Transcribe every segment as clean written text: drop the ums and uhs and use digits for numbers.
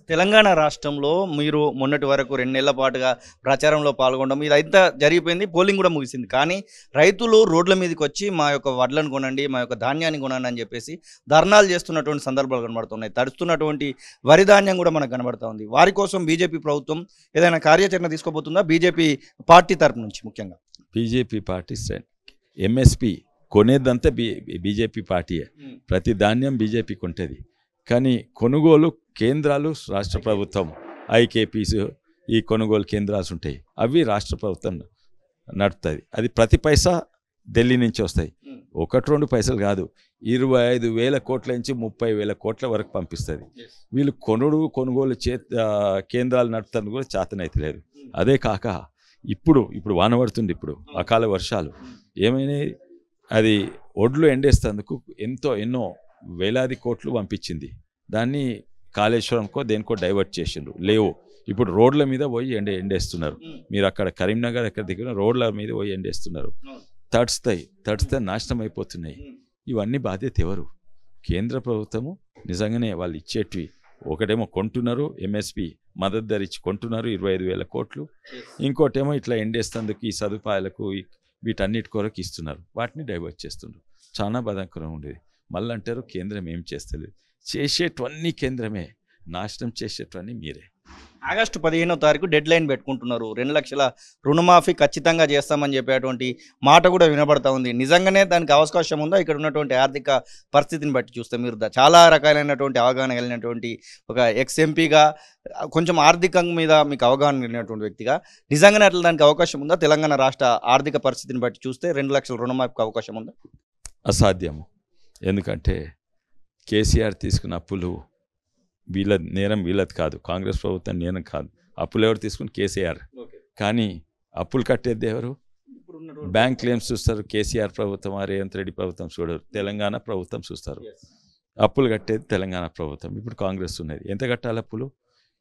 తెలంగాణ రాష్ట్రంలో మీరు మొన్నటి వరకు 2 నెలల పాటుగా ప్రచారంలో పాల్గొనడం ఇదంతా జరిగిపోయింది. పోలింగ్ కూడా ముగిసింది. కానీ రైతులు రోడ్ల మీదకొచ్చి మా యొక్క వడ్లను కొనండి, మా యొక్క ధాన్యాన్ని కొనండి అని చెప్పేసి ధర్నాలు చేస్తున్నటువంటి సందర్భాలు కనబడుతున్నాయి. తడుస్తున్నటువంటి వరి ధాన్యం కూడా మనకు కనబడతా ఉంది. వారి కోసం బీజేపీ ప్రభుత్వం ఏదైనా కార్యాచరణ తీసుకోబోతుందా? బీజేపీ పార్టీ తరపు నుంచి ముఖ్యంగా బీజేపీ పార్టీ ఎంఎస్పి కొనేదంతా బీజేపీ పార్టీయే. ప్రతి ధాన్యం బీజేపీకి ఉంటుంది. కానీ కొనుగోలు కేంద్రాలు రాష్ట్ర ప్రభుత్వం ఐకేపీస్ ఈ కొనుగోలు కేంద్రాలు ఉంటాయి. అవి రాష్ట్ర ప్రభుత్వం నడుపుతుంది. అది ప్రతి పైసా ఢిల్లీ నుంచి వస్తాయి. 1-2 పైసలు కాదు, 25,000 కోట్ల నుంచి 30,000 కోట్ల వరకు పంపిస్తుంది. వీళ్ళు కొనుగోలు కేంద్రాలు నడుపుతాను కూడా చేతనైతే లేదు. అదే కాక ఇప్పుడు వాన పడుతుంది. ఇప్పుడు అకాల వర్షాలు ఏమైనా అది ఒడ్లు ఎండేస్తేందుకు ఎన్నో వేలాది కోట్లు పంపించింది. దాన్ని కాళేశ్వరంకో దేనికో డైవర్ట్ చేసిండ్రు. లేవు ఇప్పుడు రోడ్ల మీద పోయి ఎండేస్తున్నారు. మీరు అక్కడ కరీంనగర్ ఎక్కడ దిగిన రోడ్ల మీద పోయి ఎండేస్తున్నారు. తడిస్తే నాశనం అయిపోతున్నాయి. ఇవన్నీ బాధ్యత ఎవరు? కేంద్ర ప్రభుత్వము నిజంగానే వాళ్ళు ఇచ్చేటివి ఒకటేమో కొంటున్నారు, ఎంఎస్పి మద్దతు ధర ఇచ్చి కొంటున్నారు 25,000 కోట్లు. ఇంకోటేమో ఇట్లా ఎండేస్తేందుకు ఈ సదుపాయాలకు వీటన్నిటి కొరకు ఇస్తున్నారు. వాటిని డైవర్ట్ చేస్తున్నారు. చాలా బాధాకరం ఉండేది. మళ్ళీ అంటారు కేంద్రం ఏం చేస్తలేదు. చేసేటివన్నీ కేంద్రమే, నాశనం చేసేటివన్నీ మీరే. ఆగస్టు 15వ తారీఖు డెడ్ లైన్ పెట్టుకుంటున్నారు. 2 లక్షల రుణమాఫీ ఖచ్చితంగా చేస్తామని చెప్పేటువంటి మాట కూడా వినబడతా ఉంది. నిజంగానే దానికి అవకాశం ఉందా? ఇక్కడ ఉన్నటువంటి ఆర్థిక పరిస్థితిని బట్టి చూస్తే మీరు చాలా రకాలైనటువంటి అవగాహన కలిగినటువంటి ఒక ఎక్స్ఎంపీగా కొంచెం ఆర్థికం మీద మీకు అవగాహన కలిగినటువంటి వ్యక్తిగా నిజంగానే అట్లా దానికి అవకాశం ఉందా? తెలంగాణ రాష్ట్ర ఆర్థిక పరిస్థితిని బట్టి చూస్తే 2 లక్షల రుణమాఫీకి అవకాశం ఉందా? అసాధ్యము. ఎందుకంటే కేసీఆర్ తీసుకున్న అప్పులు నేరం వీళ్ళది కాదు, కాంగ్రెస్ ప్రభుత్వం నేరం కాదు. అప్పులు ఎవరు తీసుకుని? కేసీఆర్. కానీ అప్పులు కట్టేది ఎవరు? బ్యాంక్ క్లెయిమ్స్ చూస్తారు. కేసీఆర్ ప్రభుత్వం, రేవంత్ రెడ్డి ప్రభుత్వం చూడరు. తెలంగాణ ప్రభుత్వం చూస్తారు. అప్పులు కట్టేది తెలంగాణ ప్రభుత్వం. ఇప్పుడు కాంగ్రెస్ ఉన్నది. ఎంత కట్టాలి అప్పులు?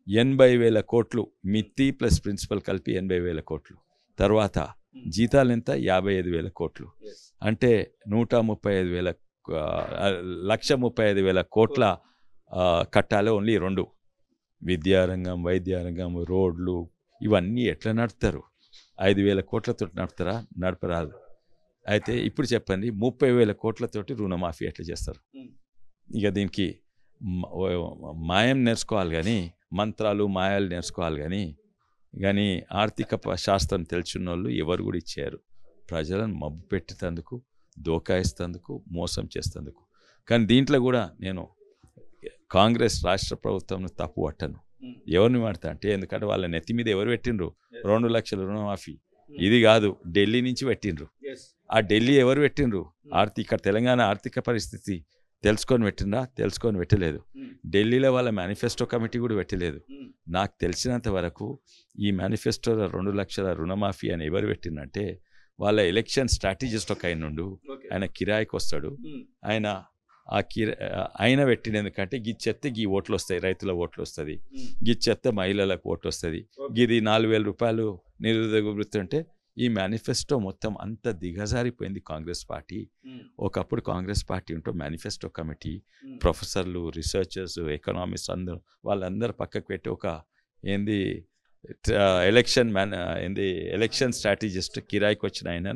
80,000 కోట్లు మిత్తి ప్లస్ ప్రిన్సిపల్ కలిపి 80,000 కోట్లు. తర్వాత జీతాలు ఎంత? 55,000 కోట్లు. అంటే 135,000 కోట్ల కట్టాలి. ఓన్లీ 2 విద్యారంగం, వైద్యారంగం, రోడ్లు ఇవన్నీ ఎట్లా నడుపుతారు? 5,000 కోట్లతో నడుపుతారా? నడపరాదు. అయితే ఇప్పుడు చెప్పండి, 30,000 కోట్లతోటి రుణమాఫీ ఎట్లా చేస్తారు? ఇక దీనికి మాయం నేర్చుకోవాలి, కానీ మంత్రాలు మాయాలు నేర్చుకోవాలి. కానీ ఆర్థిక శాస్త్రం తెలిసిన వాళ్ళు ఎవరు కూడా ఇచ్చారు. ప్రజలను మబ్బు పెట్టేందుకు, దోకాయిస్తేందుకు, మోసం చేస్తేందుకు. కానీ దీంట్లో కూడా నేను కాంగ్రెస్ రాష్ట్ర ప్రభుత్వం తప్పు పట్టను. ఎవరిని వాడతా అంటే, ఎందుకంటే వాళ్ళ నెత్తి మీద ఎవరు పెట్టిండ్రు? 2 లక్షల రుణమాఫీ. ఇది కాదు, ఢిల్లీ నుంచి పెట్టిండ్రు. ఆ ఢిల్లీ ఎవరు పెట్టిండ్రు? తెలంగాణ ఆర్థిక పరిస్థితి తెలుసుకొని పెట్టలేదు. ఢిల్లీలో వాళ్ళ మేనిఫెస్టో కమిటీ కూడా పెట్టలేదు. నాకు తెలిసినంత వరకు ఈ మేనిఫెస్టోలో 2 లక్షల రుణమాఫీ అని ఎవరు పెట్టిందంటే, వాళ్ళ ఎలక్షన్ స్ట్రాటజిస్ట్ ఒక ఆయన కిరాయికి వస్తాడు. ఆయన పెట్టిన ఎందుకంటే గిచ్చెత్తే గీ ఓట్లు వస్తాయి, రైతుల ఓట్లు వస్తుంది, గిచ్చెత్తే మహిళలకు ఓట్లు వస్తుంది, గిది 4,000 రూపాయలు నిరుద్యోగ వృత్తి అంటే ఈ మేనిఫెస్టో మొత్తం అంత దిగజారిపోయింది కాంగ్రెస్ పార్టీ. ఒకప్పుడు కాంగ్రెస్ పార్టీ ఉంటూ మేనిఫెస్టో కమిటీ, ప్రొఫెసర్లు, రీసెర్చర్స్, ఎకనామిస్ట్ వాళ్ళందరూ పక్కకు పెట్టి ఒక ఎలక్షన్ స్ట్రాటజిస్ట్ కిరాయికి వచ్చిన ఆయన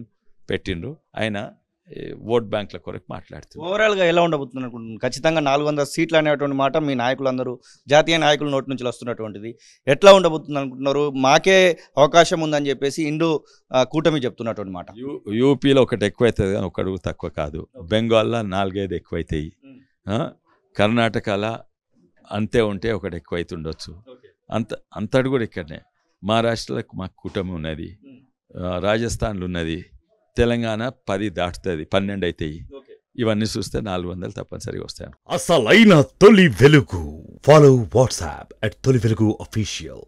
పెట్టిండ్రు. ఆయన ఓట్ బ్యాంక్ల కొరకు మాట్లాడుతున్నారు. ఓవరాల్గా ఎలా ఉండబోతుంది అనుకుంటున్నారు? ఖచ్చితంగా 400 సీట్లు అనేటువంటి మాట మీ నాయకులందరూ, జాతీయ నాయకుల నోటి నుంచి వస్తున్నటువంటిది ఎట్లా ఉండబోతుంది అనుకుంటున్నారు? మాకే అవకాశం ఉందని చెప్పేసి కూటమి చెప్తున్నటువంటి మాట. యూపీలో ఒకటి ఎక్కువైతుంది కానీ ఒకటి తక్కువ కాదు. బెంగాల్లో 4-5 ఎక్కువైతాయి. కర్ణాటకలో అంతే ఉంటే ఒకటి ఎక్కువైతుండొచ్చు. అంతటి కూడా ఇక్కడనే. మహారాష్ట్రలో మాకు కూటమి ఉన్నది, రాజస్థాన్లో ఉన్నది, తెలంగాణ 10 దాటుతుంది, 12 అవుతాయి. ఇవన్నీ చూస్తే 400 తప్పనిసరిగా వస్తాయి. అసలైన తొలి వెలుగు. ఫాలో వాట్సాప్ @తొలి వెలుగు official.